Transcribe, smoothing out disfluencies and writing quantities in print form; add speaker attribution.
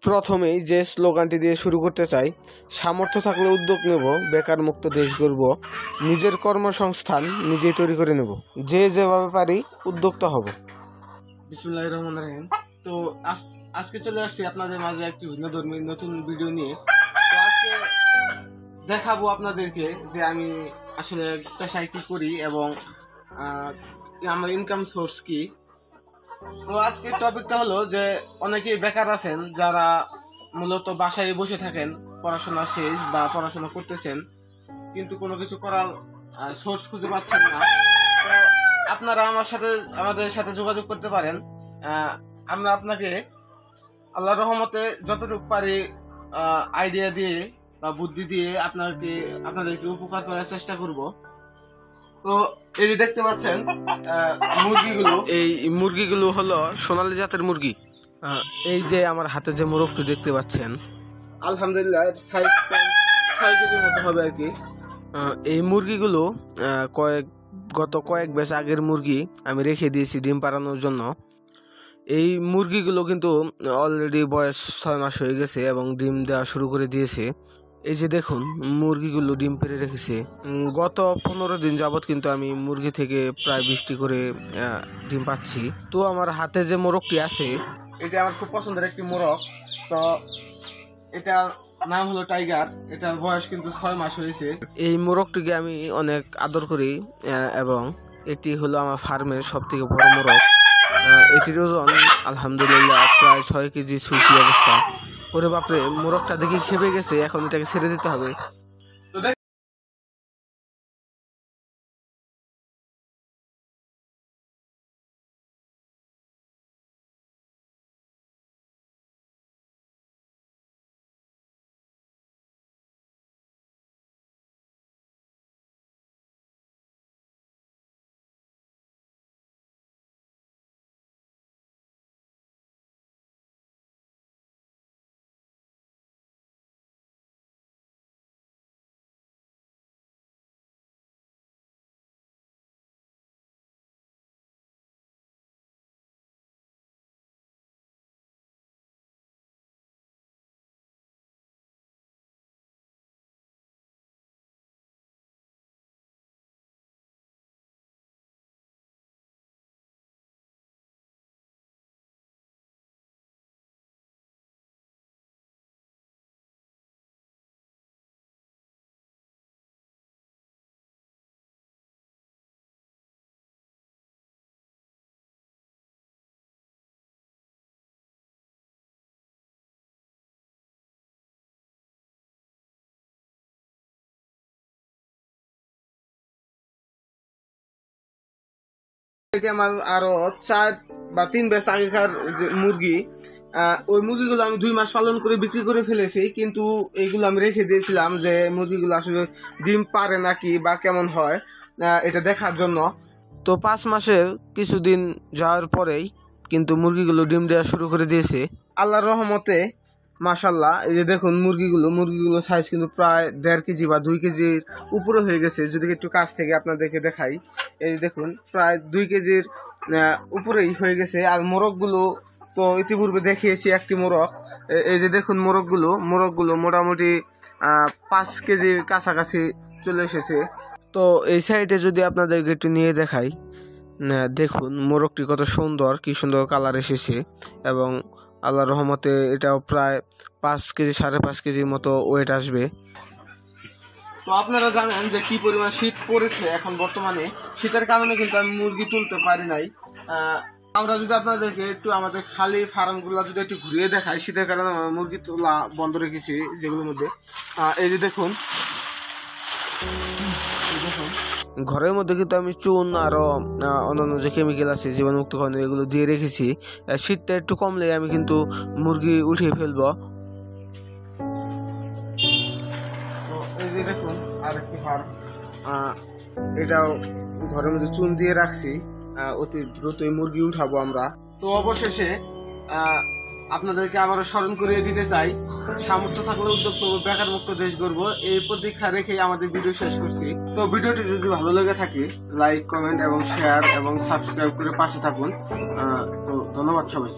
Speaker 1: প্রথমেই যে স্লোগানটি দিয়ে শুরু করতে চাই, সামর্থ্য থাকলে উদ্যোগ নেব, বেকার মুক্ত দেশ গড়ব, নিজের কর্মসংস্থান নিজেই তৈরি করে নেব, যে যেভাবে পারি উদ্যোক্তা হব। বিসমিল্লাহির রহমানির রহিম। তো আজকে চলে আসছি আপনাদের মাঝে একটি ভিন্নধর্মী নতুন ভিডিও নিয়ে। তো আজকে দেখাবো আপনাদেরকে যে আমি আসলে পেশায় কি করি এবং আমার ইনকাম সোর্স কি। তো আজকের টপিকটা হলো যে অনেকেই বেকার আছেন যারা মূলত বাসায় বসে থাকেন, পড়াশোনা শেষ বা পড়াশোনা করতেছেন কিন্তু কোনো কিছু করার সোর্স খুঁজে পাচ্ছেন না। তো আপনারা আমাদের সাথে যোগাযোগ করতে পারেন। আমরা আপনাকে আল্লাহর রহমতে যতটুকু পারি আইডিয়া দিয়ে বা বুদ্ধি দিয়ে আপনাদেরকে উপকার করার চেষ্টা করব। তো এই যে দেখতে পাচ্ছেন এই মুরগিগুলো হলো সোনালী জাতের মুরগি। এই যে আমার হাতে যে মোরগটি দেখতে পাচ্ছেন, আলহামদুলিল্লাহ সাইজ 6 কেজির মতো হবে আর কি। এই মুরগিগুলো গত কয়েক ব্যাচ আগের মুরগি আমি রেখে দিয়েছি ডিম পাড়ানোর জন্য। এই মুরগিগুলো কিন্তু অলরেডি বয়স 6 মাস হয়ে গেছে এবং ডিম দেওয়া শুরু করে দিয়েছে। এই যে দেখুন মুরগিগুলো ডিম পেড়ে রেখেছে। গত 15 দিন যাবত কিন্তু আমি মুরগি থেকে প্রায় 20টি করে ডিম পাচ্ছি। তো আমার হাতে যে মোরগটি আছে এটা আমার খুব পছন্দের একটি মোরগ। তো এটা নাম হলো টাইগার, এটার বয়স কিন্তু 6 মাস হয়েছে। এই মোরগটিকে আমি অনেক আদর করি এবং এটি হলো আমার ফার্মের সব থেকে বড় মোরগ। এটির ওজন আলহামদুলিল্লাহ প্রায় 6 কেজি ছুঁইছি অবস্থা। ওরে বাপরে, মোরগটা দেখে খেপে গেছে, এখন এটাকে ছেড়ে দিতে হবে। এটা আমার আরো 4 বা 3 ব্যাচ আগেকার যে মুরগি, ওই মুরগিগুলো আমি 2 মাস পালন করে বিক্রি করে ফেলেছি, কিন্তু এইগুলো আমি রেখে দিয়েছিলাম যে মুরগিগুলো আসলে ডিম পারে নাকি বা কেমন হয় এটা দেখার জন্য। তো 5 মাসের কিছুদিন যাওয়ার পরেই কিন্তু মুরগিগুলো ডিম দেওয়া শুরু করে দিয়েছে আল্লাহর রহমতে। মাশাল্লাহ, এই যে দেখুন মুরগিগুলো সাইজ কিন্তু প্রায় 1.5 কেজি বা 2 কেজির উপরে হয়ে গেছে। যদি একটু কাছ থেকে আপনাদেরকে দেখাই, এই দেখুন প্রায় 2 কেজির উপরেই হয়ে গেছে। আর মোরগগুলো তো ইতিপূর্বে দেখিয়েছি একটি মোরগ। এই যে দেখুন মোরগগুলো মোটামুটি 5 কেজির কাছাকাছি চলে এসেছে। তো এই সাইডে যদি আপনাদেরকে একটু নিয়ে দেখাই, দেখুন মোরগটি কত সুন্দর, কি সুন্দর কালার এসেছে এবং আল্লাহর রহমতে এটাও প্রায় 5 কেজি 5.5 কেজির মতো ওয়েট আসবে। তো আপনারা জানেন যে কি পরিমাণ শীত পড়েছে এখন বর্তমানে। শীতের কারণে কিন্তু আমি মুরগি তুলতে পারি নাই। আমরা যদি আপনাদেরকে একটু আমাদের খালি ফার্মগুলো যদি একটু ঘুরিয়ে দেখাই, শীতের কারণে মুরগি তোলা বন্ধ রেখেছি যেগুলোর মধ্যে। এই যে দেখুন ঘরের মধ্যে কিন্তু আমি চুন আরো অন্যান্য যে কেমিক্যাল আছে জীবাণুমুক্ত এগুলো দিয়ে রেখেছি। শীতটা একটু কমলে আমি কিন্তু মুরগি উঠিয়ে ফেলবো। তো এই যে দেখুন আরেকটি ফার্ম, এটাও ঘরের মধ্যে চুন দিয়ে রাখছি, অতি দ্রুতই মুরগি উঠাবো আমরা। তো অবশেষে আপনাদেরকে আবারও স্মরণ করিয়ে দিতে চাই, সামর্থ্য থাকলে উদ্যোগ করবো, বেকার মুক্ত দেশ গড়বো, এই প্রতীক্ষা রেখে আমাদের ভিডিও শেষ করছি। তো ভিডিওটি যদি ভালো লেগে থাকে লাইক, কমেন্ট এবং শেয়ার এবং সাবস্ক্রাইব করে পাশে থাকুন। তো ধন্যবাদ সবাই।